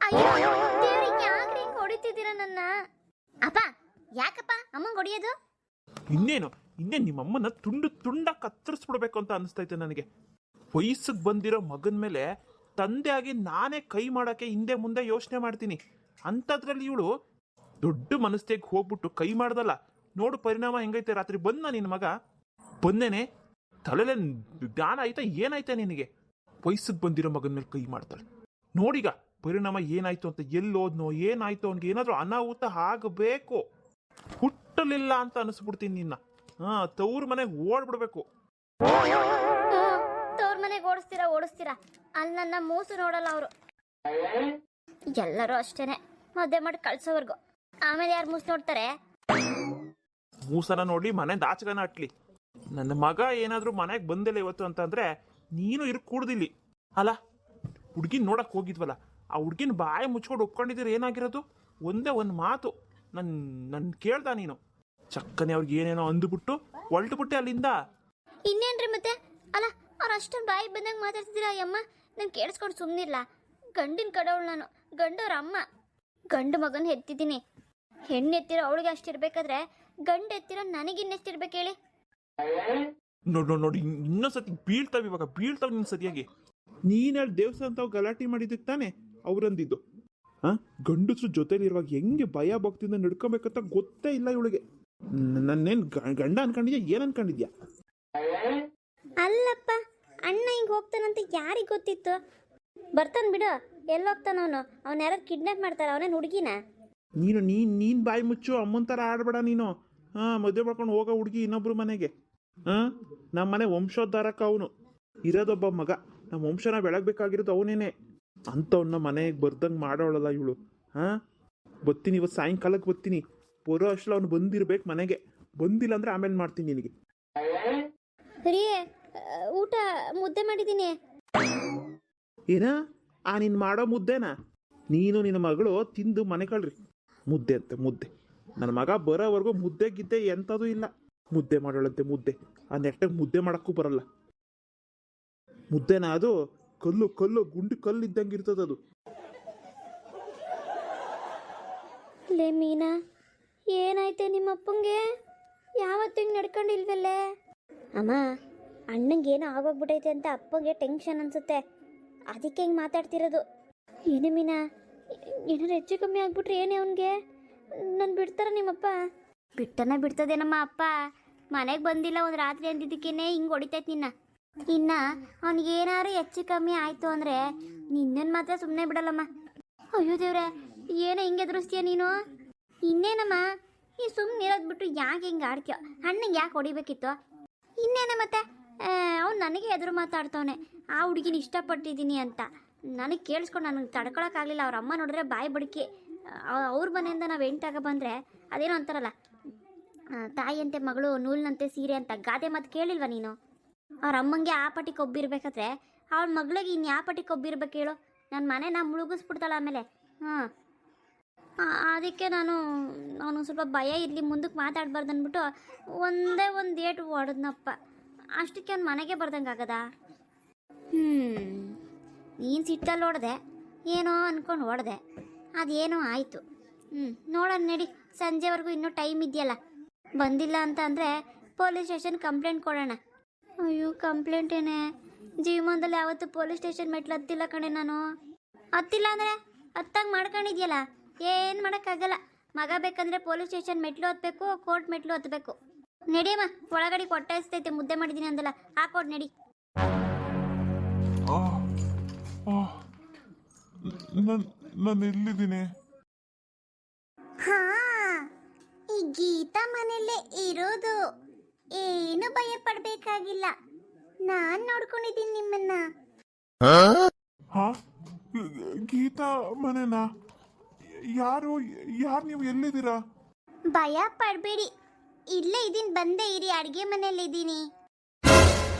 ಅಯ್ಯೋ ದೇವ್ರಿಗೆ ಯಾಕ್ರಿ ಹಿಂಗ್ ಹೊಡಿತಿದ್ದೀರಾ ನನ್ನ? ಅಪ್ಪ ಯಾಕಪ್ಪ ಅಮ್ಮಂಗ್ ಹೊಡಿಯೋದು? ಇನ್ನೇನು ನಿಮ್ಮಮ್ಮನ ತುಂಡು ತುಂಡ ಕತ್ತರಿಸ್ಬಿಡ್ಬೇಕು ಅಂತ ಅನಿಸ್ತೈತೆ ನನಗೆ. ವಯಸ್ಸಿಗೆ ಬಂದಿರೋ ಮಗನ ಮೇಲೆ ತಂದೆಯಾಗಿ ನಾನೇ ಕೈ ಮಾಡೋಕ್ಕೆ ಹಿಂದೆ ಮುಂದೆ ಯೋಚನೆ ಮಾಡ್ತೀನಿ. ಅಂಥದ್ರಲ್ಲಿ ಇವಳು ದೊಡ್ಡ ಮನಸ್ಸಿಗೆ ಹೋಗ್ಬಿಟ್ಟು ಕೈ ಮಾಡ್ದಲ್ಲ. ನೋಡು ಪರಿಣಾಮ ಹೆಂಗೈತೆ. ರಾತ್ರಿ ಬಂದ ನಿನ್ನ ಮಗ ಬಂದೇನೆ ತಲೆಲೆ ಜ್ಞಾನ ಆಯ್ತಾ ಏನಾಯ್ತಾ ನಿನಗೆ? ವಯಸ್ಸಿಗೆ ಬಂದಿರೋ ಮಗನ ಮೇಲೆ ಕೈ ಮಾಡ್ತಾಳೆ. ನೋಡೀಗ ಪರಿಣಾಮ ಏನಾಯ್ತು ಅಂತ. ಎಲ್ಲೋದ್ನೋ ಏನಾಯ್ತು ಅವ್ನಿಗೆ ಏನಾದರೂ ಅನಾಹುತ ಆಗಬೇಕು. ಹುಟ್ಟಲಿಲ್ಲ ಅಂತ ಅನಿಸ್ಬಿಡ್ತೀನಿ ನಿನ್ನ. ತವ್ರ ಮನೆಗೆ ಓಡ್ಬಿಡ್ಬೇಕು. ತವ್ರ ಮನೆಗೆ ಓಡಿಸ್ತೀರಾ ಅಲ್ಲಿ ನನ್ನ ಮೂಸು ನೋಡಲ್ಲ ಅವರು. ಎಲ್ಲರೂ ಅಷ್ಟೇನೆ, ಮದುವೆ ಮಾಡಿ ಕಳ್ಸೋವರ್ಗು. ಆಮೇಲೆ ಯಾರು ಮೂಸು ನೋಡ್ತಾರೆ? ಮೂಸನ ನೋಡಿ ಮನೆ ದಾಚಗನ ಅಟ್ಲಿ. ನನ್ನ ಮಗ ಏನಾದರೂ ಮನೆಗೆ ಬಂದಿಲ್ಲ ಇವತ್ತು ಅಂತಂದ್ರೆ ನೀನು ಕೂಡ್ದಿಲ್ಲಿ ಅಲ್ಲ. ಹುಡ್ಗಿನ ನೋಡಕ್ ಹೋಗಿದ್ವಲ್ಲ, ಆ ಹುಡ್ಗಿನ ಬಾಯಿ ಮುಚ್ಕೊಂಡು ಒಪ್ಕೊಂಡಿದ್ದೀರ ಏನಾಗಿರೋದು? ಒಂದೇ ಒಂದು ಮಾತು ನನ್ನ ಕೇಳ್ದ ನೀನು. ಚಕ್ಕನೆ ಅವ್ರಿಗೆ ಏನೇನೋ ಅಂದುಬಿಟ್ಟು ಹೊಲ್ಟುಬಿಟ್ಟೆ ಅಲ್ಲಿಂದ. ಇನ್ನೇನ್ರಿ ಮತ್ತೆ? ಅಲ್ಲ ಅವ್ರು ಅಷ್ಟೊಂದು ಬಾಯಿ ಬಂದಂಗೆ ಮಾತಾಡ್ತಿದ್ದೀರಾ ಅಯ್ಯಮ್ಮ? ನಾನು ಕೇಳಿಸ್ಕೊಂಡು ಸುಮ್ಮನಿಲ್ಲ. ಗಂಡಿನ ಕಡವಳು ನಾನು, ಗಂಡವ್ರ ಅಮ್ಮ. ಗಂಡು ಮಗನ ಹೆತ್ತಿದ್ದೀನಿ. ಹೆಣ್ಣು ಎತ್ತಿರೋ ಅವಳಿಗೆ ಅಷ್ಟಿರ್ಬೇಕಾದ್ರೆ ಗಂಡು ಎತ್ತಿರೋ ನನಗಿನ್ನೆಷ್ಟಿರ್ಬೇಕು ಹೇಳಿ? ನೋಡಿ ಇನ್ನೊಂದ್ಸತಿ ಬೀಳ್ತಾವ. ಇವಾಗ ಬೀಳ್ತಾವ ನಿನ್ನ ಸರಿಯಾಗಿ. ನೀನ್ ಹೇಳಿ ದೇವಸ್ಥಾನ ತಾವು ಗಲಾಟೆ ಮಾಡಿದ್ದಕ್ಕೆ ತಾನೆ ಅವ್ರಂದಿದ್ದು. ಗಂಡಸ್ರು ಜೊತೆಲಿರುವಾಗ ಹೆಂಗೆ ಭಯ ಭಕ್ತಿಯಿಂದ ನಡ್ಕೊಬೇಕಂತ ಗೊತ್ತೇ ಇಲ್ಲ ಇವಳಿಗೆ. ನನ್ನೇನ್ ಗಂಡ ಅನ್ಕೊಂಡಿದ್ಯಾ? ಏನ್ ಅನ್ಕೊಂಡಿದ್ಯಾ? ಅಲ್ಲಪ್ಪ, ಅಣ್ಣ ಹಿಂಗೆ ಹೋಗ್ತಾನಂತ ಯಾರಿಗೆ ಗೊತ್ತಿತ್ತು? ಬರ್ತಾನೆ ಬಿಡು. ಎಲ್ಲಿ ಹೋಗ್ತಾನ ಅವನು? ಅವ್ನು ಯಾರು ಕಿಡ್ನಾಪ್ ಮಾಡ್ತಾರ? ಅವನೇನು ಹುಡುಗಿನ? ನೀನ್ ಬಾಯಿ ಮುಚ್ಚು. ಅಮ್ಮನ ಥರ ಆಡ್ಬೇಡ ನೀನು. ಮದುವೆ ಮಾಡ್ಕೊಂಡು ಹೋಗೋ ಹುಡುಗಿ ಇನ್ನೊಬ್ರು ಮನೆಗೆ. ನಮ್ಮ ಮನೆ ವಂಶೋದ್ಧಾರಕ ಅವನು. ಇರೋದೊಬ್ಬ ಮಗ. ನಮ್ಮ ವಂಶನ ಬೆಳಗ್ಬೇಕಾಗಿರೋದು ಅವನೇನೆ. ಅಂಥವನ್ನ ಮನೆಗೆ ಬರ್ದಂಗೆ ಮಾಡೋಳಲ್ಲ ಇವಳು. ಬರ್ತೀನಿ ಇವತ್ತು ಸಾಯಂಕಾಲಕ್ಕೆ ಬರ್ತೀನಿ. ಬರೋ ಅಷ್ಟಲ್ಲ ಅವ್ನು ಬಂದಿರ್ಬೇಕು ಮನೆಗೆ. ಬಂದಿಲ್ಲ ಅಂದ್ರೆ ಆಮೇಲೆ ಮಾಡ್ತೀನಿ ನಿನಗೆ. ರೀ, ಊಟ ಮುದ್ದೆ ಮಾಡಿದ್ದೀನಿ. ಏನ ನೀನು ಮಾಡೋ ಮುದ್ದೆನಾ? ನೀನು ನಿನ್ನ ಮಗಳು ತಿಂದು ಮನೆ ಕಳ್ರಿ. ಮುದ್ದೆ ಅಂತೆ ಮುದ್ದೆ. ನನ್ನ ಮಗ ಬರೋವರೆಗೂ ಮುದ್ದೆ ಗಿದ್ದೆ ಎಂಥದೂ ಇಲ್ಲ. ಮುದ್ದೆ ಮಾಡೋಳಂತೆ ಮುದ್ದೆ. ಆ ನೆಟ್ಟಾಗ ಮುದ್ದೆ ಮಾಡೋಕ್ಕೂ ಬರಲ್ಲ. ಮುದ್ದೆನ ಅದು ಕಲ್ಲು ಗುಂಡು ಕಲ್ಲು ಇದ್ದಂಗೆ ಇರ್ತದದು. ಲೇ ಮೀನಾ, ಏನಾಯ್ತೆ ನಿಮ್ಮಪ್ಪಂಗೆ? ಯಾವತ್ತು ಹಿಂಗೆ ನಡ್ಕೊಂಡಿಲ್ವಲ್ಲೇ? ಅಮ್ಮ, ಅಣ್ಣಂಗೆ ಏನೋ ಆಗೋಗ್ಬಿಟ್ಟೈತೆ ಅಂತ ಅಪ್ಪಗೆ ಟೆನ್ಷನ್ ಅನ್ಸುತ್ತೆ. ಅದಕ್ಕೆ ಹಿಂಗೆ ಮಾತಾಡ್ತಿರೋದು. ಏನೇ ಮೀನಾ, ಏನಾರು ಹೆಚ್ಚು ಕಮ್ಮಿ ಆಗ್ಬಿಟ್ರೆ ಏನೇ ಅವನಿಗೆ? ನಾನು ಬಿಡ್ತಾರ ನಿಮ್ಮಪ್ಪ? ಬಿಡ್ತದೇನಮ್ಮ ಅಪ್ಪ. ಮನೆಗೆ ಬಂದಿಲ್ಲ ಒಂದು ರಾತ್ರಿ ಅಂದಿದ್ದಕ್ಕೇನೆ ಹಿಂಗೆ ಹೊಡಿತೈತೆ ನಿನ್ನ. ಇನ್ನು ಅವನಿಗೇನಾರು ಹೆಚ್ಚು ಕಮ್ಮಿ ಆಯಿತು ಅಂದರೆ ನಿನ್ನನ್ನು ಮಾತ್ರ ಸುಮ್ಮನೆ ಬಿಡಲ್ಲಮ್ಮ. ಅಯ್ಯೋ ದೇವ್ರೆ, ಏನೋ ಹಿಂಗೆ ಎದುರಿಸ್ತೀಯ ನೀನು? ಇನ್ನೇನಮ್ಮ, ಈ ಸುಮ್ಮನೆ ಇರೋದು ಬಿಟ್ಟು ಯಾಕೆ ಹಿಂಗೆ ಆಡ್ತೀಯೋ? ಅಣ್ಣಂಗೆ ಯಾಕೆ ಹೊಡಿಬೇಕಿತ್ತು? ಇನ್ನೇನೆ ಮತ್ತೆ ಅವ್ನು ನನಗೆ ಎದುರು ಮಾತಾಡ್ತವನೆ. ಆ ಹುಡುಗಿನ ಇಷ್ಟಪಟ್ಟಿದ್ದೀನಿ ಅಂತ. ನನಗೆ ಕೇಳಿಸ್ಕೊಂಡು ನನಗೆ ತಡ್ಕೊಳಕ್ಕಾಗಲಿಲ್ಲ. ಅವ್ರ ಅಮ್ಮ ನೋಡಿದ್ರೆ ಬಾಯಿ ಬಡ್ಕಿ. ಅವ್ರ ಮನೆಯಿಂದ ನಾವು ಹೆಂಟಾಗ ಬಂದರೆ ಅದೇನೋ ಅಂತಾರಲ್ಲ, ತಾಯಿಯಂತೆ ಮಗಳು ನೂಲಿನಂತೆ ಸೀರೆ ಅಂತ ಗಾದೆ ಮಾತು ಕೇಳಿಲ್ವ ನೀನು? ಅವ್ರ ಅಮ್ಮಂಗೆ ಆ ಪಟ್ಟಿ ಕೊಬ್ಬಿರ್ಬೇಕಾದ್ರೆ ಅವಳ ಮಗಳಿಗೆ ಇನ್ನು ಯಾವ ಪಟ್ಟಿ ಕೊಬ್ಬಿರ್ಬೇಕು ಹೇಳು? ನನ್ನ ಮನೆ ಮುಳುಗಿಸ್ಬಿಡ್ತಾಳೆ ಆಮೇಲೆ. ಅದಕ್ಕೆ ನಾನು ಸ್ವಲ್ಪ ಭಯ ಇರಲಿ, ಮುಂದಕ್ಕೆ ಮಾತಾಡಬಾರ್ದು ಅಂದ್ಬಿಟ್ಟು ಒಂದೇ ಒಂದು ಏಟು ಹೊಡೆದ್ನಪ್ಪ. ಅಷ್ಟಕ್ಕೆ ಅವ್ನು ಮನೆಗೆ ಬರ್ದಂಗೆ ಆಗದ? ನೀನು ಸಿಟ್ಟಲ್ಲಿ ಹೊಡೆದೆ, ಏನೋ ಅಂದ್ಕೊಂಡು ಹೊಡೆದೆ. ಅದೇನೋ ಆಯಿತು. ನೋಡೋಣ ನಡಿ, ಸಂಜೆವರೆಗೂ ಇನ್ನೂ ಟೈಮ್ ಇದೆಯಲ್ಲ. ಬಂದಿಲ್ಲ ಅಂತ ಅಂದರೆ ಪೊಲೀಸ್ ಸ್ಟೇಷನ್ ಕಂಪ್ಲೇಂಟ್ ಕೊಡೋಣ. ಅಯ್ಯೋ, ಕಂಪ್ಲೇಂಟ್ ಏನೇ? ಜೀವನದಲ್ಲಿ ಯಾವತ್ತೂ ಪೊಲೀಸ್ ಸ್ಟೇಷನ್ ಮೆಟ್ಲು ಹತ್ತಿಲ್ಲ ಕಣೆ ನಾನು. ಹತ್ತಿಲ್ಲ ಅಂದರೆ ಹತ್ತಂಗೆ ಮಾಡ್ಕೊಂಡಿದ್ಯಲ್ಲ, ಏನು ಮಾಡೋಕ್ಕಾಗಲ್ಲ. ಮಗ ಬೇಕಂದರೆ ಪೊಲೀಸ್ ಸ್ಟೇಷನ್ ಮೆಟ್ಲು ಹತ್ತಬೇಕು, ಕೋರ್ಟ್ ಮೆಟ್ಲು ಹತ್ತಬೇಕು. ನಡಿಯಮ್ಮ, ಒಳಗಡೆ ಕೊಟ್ಟಾಯಿಸ್ತೈತೆ. ಮುದ್ದೆ ಮಾಡಿದ್ದೀನಿ ಅಂದಲ್ಲ, ಹಾಕೊಡ್ ನಡಿ. ನಾನು ಎಲ್ಲಿದ್ದೀನಿ? ಹಾ, ಈ ಗೀತಾ ಮನೆಯಲ್ಲೇ ಇರೋದು. ಏನು ಭಯ ಪಡಬೇಕಾಗಿಲ್ಲ. ನಾನ್ ನೋಡ್ಕೊಂಡಿದ್ದೀನಿ ನಿಮ್ಮನ್ನ. ಗೀತಾ ಮನೆನಾ? ಯಾರು ನೀವು? ಎಲ್ಲಿದ್ದೀರಾ? ಭಯ ಪಡಬೇಡಿ, ಇಲ್ಲೇ ಇದೀನಿ. ಬಂದೇ ಇರಿ, ಅಡುಗೆ ಮನೆಯಲ್ಲಿ ಇದ್ದೀನಿ.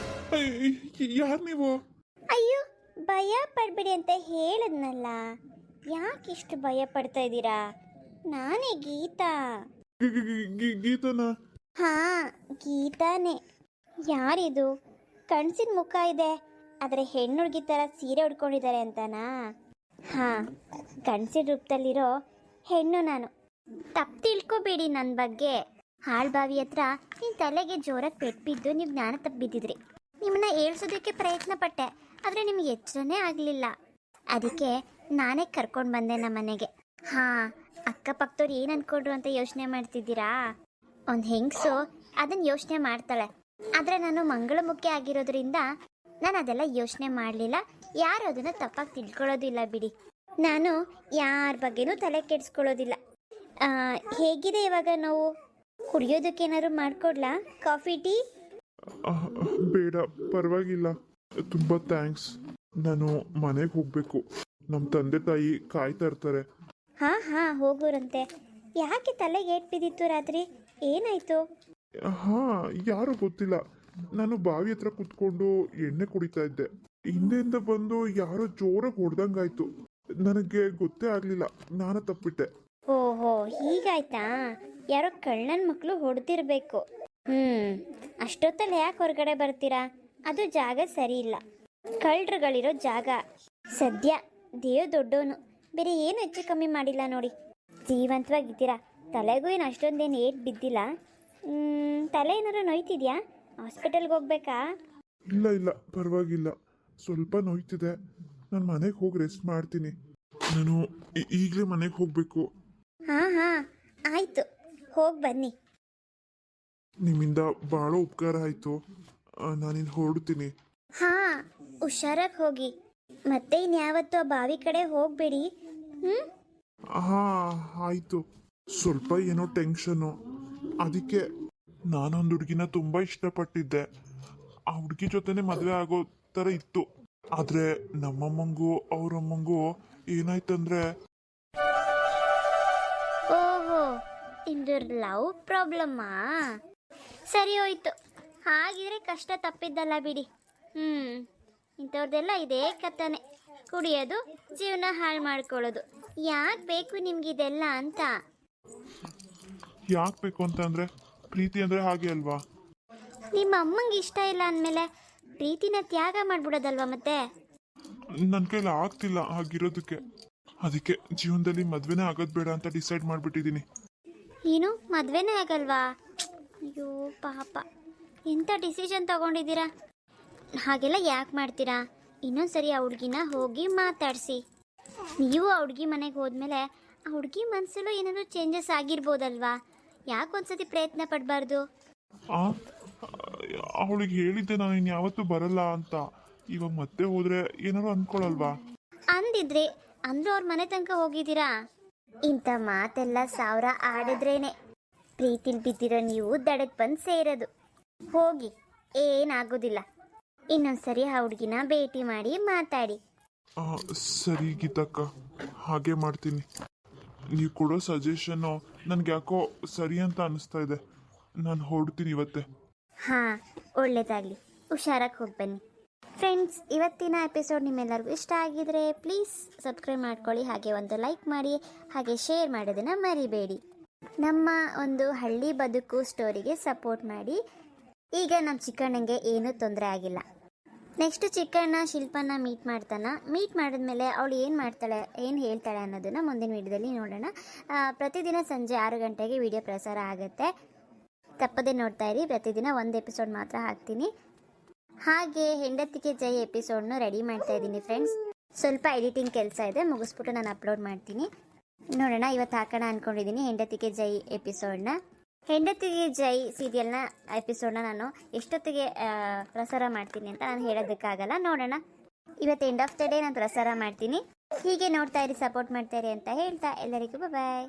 ಯಾರು ನೀವು? ಅಯ್ಯೋ, ಭಯ ಪಡಬೇಡಿ ಅಂತ ಹೇಳಿದ್ನಲ್ಲ. ಯಾಕಿಷ್ಟು ಭಯ ಪಡ್ತಾ ಇದ್ದೀರಾ? ನಾನೇ ಗೀತಾ. ಗೀತಾನಾ? ಹಾ, ಗೀತಾನೇ. ಯಾರಿದು? ಕಣ್ಸಿನ ಮುಖ ಇದೆ, ಆದರೆ ಹೆಣ್ಣುಡ್ಗಿ ಥರ ಸೀರೆ ಉಡ್ಕೊಂಡಿದ್ದಾರೆ ಅಂತನಾ? ಹಾಂ, ಗಂಡಸಿನ ರೂಪದಲ್ಲಿರೋ ಹೆಣ್ಣು ನಾನು. ತಪ್ಪು ತಿಳ್ಕೊಬೇಡಿ ನನ್ನ ಬಗ್ಗೆ. ಹಾಳ್ಬಾವಿ ಹತ್ರ ನಿಮ್ಮ ತಲೆಗೆ ಜೋರಾಗಿ ಪೆಟ್ಟು ಬಿದ್ದು ನೀವು ಜ್ಞಾನ ತಪ್ಪಿದ್ದಿದ್ರಿ. ನಿಮ್ಮನ್ನ ಏಳ್ಸೋದಕ್ಕೆ ಪ್ರಯತ್ನ ಪಟ್ಟೆ, ಆದರೆ ನಿಮಗೆ ಎಚ್ಚರನೇ ಆಗಲಿಲ್ಲ. ಅದಕ್ಕೆ ನಾನೇ ಕರ್ಕೊಂಡು ಬಂದೆ ನಮ್ಮ ಮನೆಗೆ. ಹಾಂ, ಅಕ್ಕಪಕ್ಕದವ್ರು ಏನು ಅಂದ್ಕೊಂಡ್ರು ಅಂತ ಯೋಚನೆ ಮಾಡ್ತಿದ್ದೀರಾ? ಒಂದು ಹೆಂಗಸು ಅದನ್ನು ಯೋಚನೆ ಮಾಡ್ತಾಳೆ, ಆದರೆ ನಾನು ಮಂಗಳಮುಖಿ ಆಗಿರೋದ್ರಿಂದ ನಾನು ಅದೆಲ್ಲ ಯೋಚನೆ ಮಾಡಲಿಲ್ಲ. ಯಾರು ಅದನ್ನು ತಪ್ಪಾಗಿ ತಿಳ್ಕೊಳ್ಳೋದಿಲ್ಲ ಬಿಡಿ. ನಾನು ಯಾರ ಬಗ್ಗೆನೂ ತಲೆ ಕೆಡಿಸ್ಕೊಳ್ಳೋದಿಲ್ಲ. ಹೇಗಿದೆ ಇವಾಗ ನೋವು? ಕುಡಿಯೋದಕ್ಕೆ ಏನಾದ್ರು ಮಾಡಿಕೊಡ್ಲಾ? Coffee, tea? ಬೇಡ, ಪರವಾಗಿಲ್ಲ. ತುಂಬ ಥ್ಯಾಂಕ್ಸ್. ನಾನು ಮನೆಗೆ ಹೋಗಬೇಕು. ನಮ್ಮ ತಂದೆ ತಾಯಿ ಕಾಯ್ತಾ ಇರ್ತಾರೆ. ಹಾಂ ಹಾಂ, ಹೋಗೋರಂತೆ. ಯಾಕೆ ತಲೆಗೆ ಏಟ್ ಬಿದ್ದಿತ್ತು ರಾತ್ರಿ? ಏನಾಯಿತು? ಹಾಂ, ಯಾರು ಗೊತ್ತಿಲ್ಲ. ನಾನು ಬಾವಿ ಹತ್ರ ಕುತ್ಕೊಂಡು ಎಣ್ಣೆ ಕುಡಿತಾ ಇದ್ದೆ. ಹಿಂದೆಯಿಂದ ಬಂದು ಯಾರೋ ಜೋರಾಗಿ ಹೊಡೆದಂಗಾಯ್ತು. ನನಗೆ ಗೊತ್ತೇ ಆಗಲಿಲ್ಲ, ನಾನು ತಪ್ಪಿಟ್ಟೆ. ಓಹೋ, ಹೀಗಾಯ್ತಾ? ಯಾರೋ ಕಳ್ಳನ ಮಕ್ಕಳು ಹೊಡೆದಿರ್ಬೇಕು. ಅಷ್ಟೊತ್ತಲ್ಲಿ ಯಾಕೆ ಹೊರಗಡೆ ಬರ್ತೀರಾ? ಅದು ಜಾಗ ಸರಿ ಇಲ್ಲ, ಕಳ್ಳರುಗಳಿರೋ ಜಾಗ. ಸದ್ಯ ದೇವ್ ದೊಡ್ಡವನು, ಬೇರೆ ಏನು ಹೆಚ್ಚು ಕಮ್ಮಿ ಮಾಡಿಲ್ಲ ನೋಡಿ. ಜೀವಂತವಾಗಿದ್ದೀರಾ. ತಲೆಗೂ ಏನು ಅಷ್ಟೊಂದೇನು ಏಟ್ ಬಿದ್ದಿಲ್ಲ. ತಲೆ ಏನಾದ್ರು ನೋಯ್ತಿದ್ಯಾ? ಹಾಸ್ಪಿಟಲ್ಗೆ ಹೋಗ್ಬೇಕಾ? ಇಲ್ಲ, ಪರವಾಗಿಲ್ಲ. ಸ್ವಲ್ಪ ನೋಯ್ತಿದೆ. ನಾನು ಮನೆಗೆ ಹೋಗಿ ರೆಸ್ಟ್ ಮಾಡ್ತೀನಿ. ನಾನು ಈಗಲೇ ಮನೆಗೆ ಹೋಗಬೇಕು. ಹಾಂ ಹಾಂ, ಆಯಿತು, ಹೋಗಿ ಬನ್ನಿ. ನಿಮ್ಮಿಂದ ಭಾಳ ಉಪಕಾರ ಆಯಿತು. ನಾನಿನ್ನು ಹೊರಡ್ತೀನಿ. ಹಾಂ, ಹುಷಾರಾಗಿ ಹೋಗಿ. ಮತ್ತೆ ಇನ್ಯಾವತ್ತೂ ಆ ಬಾವಿ ಕಡೆ ಹೋಗಬೇಡಿ. ಹಾಂ, ಆಯಿತು. ಸ್ವಲ್ಪ ಏನೋ ಟೆನ್ಷನ್ನು. ಅದಕ್ಕೆ ನಾನೊಂದು ಹುಡುಗಿನ ತುಂಬ ಇಷ್ಟಪಟ್ಟಿದ್ದೆ. ಆ ಹುಡುಗಿ ಜೊತೆನೆ ಮದುವೆ ಆಗೋ ಥರ ಇತ್ತು. ಆದರೆ ನಮ್ಮಮ್ಮಂಗೂ ಅವರಮ್ಮಂಗೂ ಏನಾಯ್ತಂದ್ರೆ, ಓಹೋ, ಇದು ಲವ್ ಪ್ರಾಬ್ಲಮ್ಮಾ? ಸರಿ ಹೋಯ್ತು. ಹಾಗಿದ್ರೆ ಕಷ್ಟ ತಪ್ಪಿದ್ದಲ್ಲ ಬಿಡಿ. ಇಂಥವ್ರದ್ದೆಲ್ಲ ಇದೇ ಕಥನೆ. ಕುಡಿಯೋದು, ಜೀವನ ಹಾಳು ಮಾಡ್ಕೊಳ್ಳೋದು. ಯಾಕೆ ಬೇಕು ನಿಮ್ಗಿದೆಲ್ಲ ಅಂತ? ಯಾಕೆ ಬೇಕು ಅಂತಂದ್ರೆ, ಪ್ರೀತಿ ಅಂದರೆ ಹಾಗೆ ಅಲ್ವಾ? ನಿಮ್ಮ ಅಮ್ಮಂಗೆ ಇಷ್ಟ ಇಲ್ಲ ಅಂದಮೇಲೆ ಪ್ರೀತಿನ ತ್ಯಾಗ ಮಾಡ್ಬಿಡೋದಲ್ವಾ ಮತ್ತೆ? ನನ್ನ ಕೈಲಿ ಆಗ್ತಿಲ್ಲ ಆಗಿರೋದಕ್ಕೆ. ಅದಕ್ಕೆ ಜೀವನದಲ್ಲಿ ಮದುವೆನೇ ಆಗೋದು ಬೇಡ ಅಂತ ಡಿಸೈಡ್ ಮಾಡಿಬಿಟ್ಟಿದ್ದೀನಿ. ಏನು, ಮದುವೆನೇ ಆಗಲ್ವಾ? ಅಯ್ಯೋ ಪಾಪ, ಎಂಥ ಡಿಸಿಷನ್ ತಗೊಂಡಿದ್ದೀರಾ? ಹಾಗೆಲ್ಲ ಯಾಕೆ ಮಾಡ್ತೀರಾ? ಇನ್ನೊಂದ್ಸರಿ ಆ ಹುಡುಗಿನ ಹೋಗಿ ಮಾತಾಡಿಸಿ. ನೀವು ಆ ಹುಡುಗಿ ಮನೆಗೆ ಹೋದ್ಮೇಲೆ ಆ ಹುಡುಗಿ ಮನಸ್ಸಲ್ಲೂ ಏನಾದರೂ ಚೇಂಜಸ್ ಆಗಿರ್ಬೋದಲ್ವಾ? ಯಾಕೊಂದ್ಸತಿ ಪ್ರಯತ್ನ ಪಡಬಾರ್ದು? ಅವಳಿಗೆ ಹೇಳಿದ್ದೆ ನಾನು ಇನ್ಯಾವತ್ತೂ ಬರಲ್ಲ ಅಂತ. ಇವಾಗ ಮತ್ತೆ ಹೋದ್ರೆ ಏನಾದ್ರು ಅಂದ್ಕೊಳಲ್ವಾ? ಅಂದಿದ್ರೆ ಅಂದ್ರೂ ಅವ್ರ ಮನೆ ತನಕ ಹೋಗಿದ್ದೀರಾ? ಇಂಥ ಮಾತೆಲ್ಲ ಸಾವಿರ ಆಡಿದ್ರೇನೆ. ಪ್ರೀತಿಲಿ ಬಿದ್ದಿರೋ ನೀವು ದಡಕ್ಕೆ ಬಂದು ಸೇರೋದು. ಹೋಗಿ, ಏನಾಗೋದಿಲ್ಲ. ಇನ್ನೊಂದ್ಸರಿ ಆ ಹುಡುಗಿನ ಭೇಟಿ ಮಾಡಿ ಮಾತಾಡಿ. ಸರಿ ಗೀತಕ್ಕ, ಹಾಗೆ ಮಾಡ್ತೀನಿ. ನೀವು ಕೊಡೋ ಸಜೆಷನ್ನು ನನಗೆ ಯಾಕೋ ಸರಿ ಅಂತ ಅನಿಸ್ತಾ ಇದೆ. ನಾನು ಹೊರಡ್ತೀನಿ ಇವತ್ತೇ. ಹಾಂ, ಒಳ್ಳೇದಾಗಲಿ. ಹುಷಾರಾಗಿ ಹೋಗಿ ಬನ್ನಿ. ಫ್ರೆಂಡ್ಸ್, ಇವತ್ತಿನ ಎಪಿಸೋಡ್ ನಿಮ್ಮೆಲ್ಲರಿಗೂ ಇಷ್ಟ ಆಗಿದ್ರೆ ಪ್ಲೀಸ್ ಸಬ್ಸ್ಕ್ರೈಬ್ ಮಾಡ್ಕೊಳ್ಳಿ, ಹಾಗೆ ಒಂದು ಲೈಕ್ ಮಾಡಿ, ಹಾಗೆ ಶೇರ್ ಮಾಡೋದನ್ನು ಮರಿಬೇಡಿ. ನಮ್ಮ ಒಂದು ಹಳ್ಳಿ ಬದುಕು ಸ್ಟೋರಿಗೆ ಸಪೋರ್ಟ್ ಮಾಡಿ. ಈಗ ನಮ್ಮ ಚಿಕ್ಕಣ್ಣಂಗೆ ಏನೂ ತೊಂದರೆ ಆಗಿಲ್ಲ. ನೆಕ್ಸ್ಟ್ ಚಿಕ್ಕಣ್ಣ ಶಿಲ್ಪನ ಮೀಟ್ ಮಾಡಿದ್ಮೇಲೆ ಅವಳು ಏನು ಮಾಡ್ತಾಳೆ, ಏನು ಹೇಳ್ತಾಳೆ ಅನ್ನೋದನ್ನು ಮುಂದಿನ ವಿಡಿಯೋದಲ್ಲಿ ನೋಡೋಣ. ಪ್ರತಿದಿನ ಸಂಜೆ 6 ಗಂಟೆಗೆ ವಿಡಿಯೋ ಪ್ರಸಾರ ಆಗುತ್ತೆ. ತಪ್ಪದೆ ನೋಡ್ತಾ ಇರಿ. ಪ್ರತಿದಿನ ಒಂದು ಎಪಿಸೋಡ್ ಮಾತ್ರ ಹಾಕ್ತೀನಿ. ಹಾಗೆ ಹೆಂಡತಿಗೆ ಜೈ ಎಪಿಸೋಡ್ನ ರೆಡಿ ಮಾಡ್ತಾ ಇದ್ದೀನಿ ಫ್ರೆಂಡ್ಸ್. ಸ್ವಲ್ಪ ಎಡಿಟಿಂಗ್ ಕೆಲಸ ಇದೆ, ಮುಗಿಸ್ಬಿಟ್ಟು ನಾನು ಅಪ್ಲೋಡ್ ಮಾಡ್ತೀನಿ. ನೋಡೋಣ, ಇವತ್ತು ಹಾಕೋಣ ಅಂದ್ಕೊಂಡಿದ್ದೀನಿ ಹೆಂಡತಿಗೆ ಜೈ ಎಪಿಸೋಡ್ನ. ಹೆಂಡತಿಗೆ ಜೈ ಸೀರಿಯಲ್ನ ಎಪಿಸೋಡ್ನ ನಾನು ಎಷ್ಟೊತ್ತಿಗೆ ಪ್ರಸಾರ ಮಾಡ್ತೀನಿ ಅಂತ ನಾನು ಹೇಳೋದಕ್ಕಾಗಲ್ಲ. ನೋಡೋಣ, ಇವತ್ತು ಎಂಡ್ ಆಫ್ ದ ಡೇ ನಾನು ಪ್ರಸಾರ ಮಾಡ್ತೀನಿ. ಹೀಗೆ ನೋಡ್ತಾ ಇರಿ, ಸಪೋರ್ಟ್ ಮಾಡ್ತಾ ಇರಿ ಅಂತ ಹೇಳ್ತಾ ಎಲ್ಲರಿಗೂ ಬಾಯ್.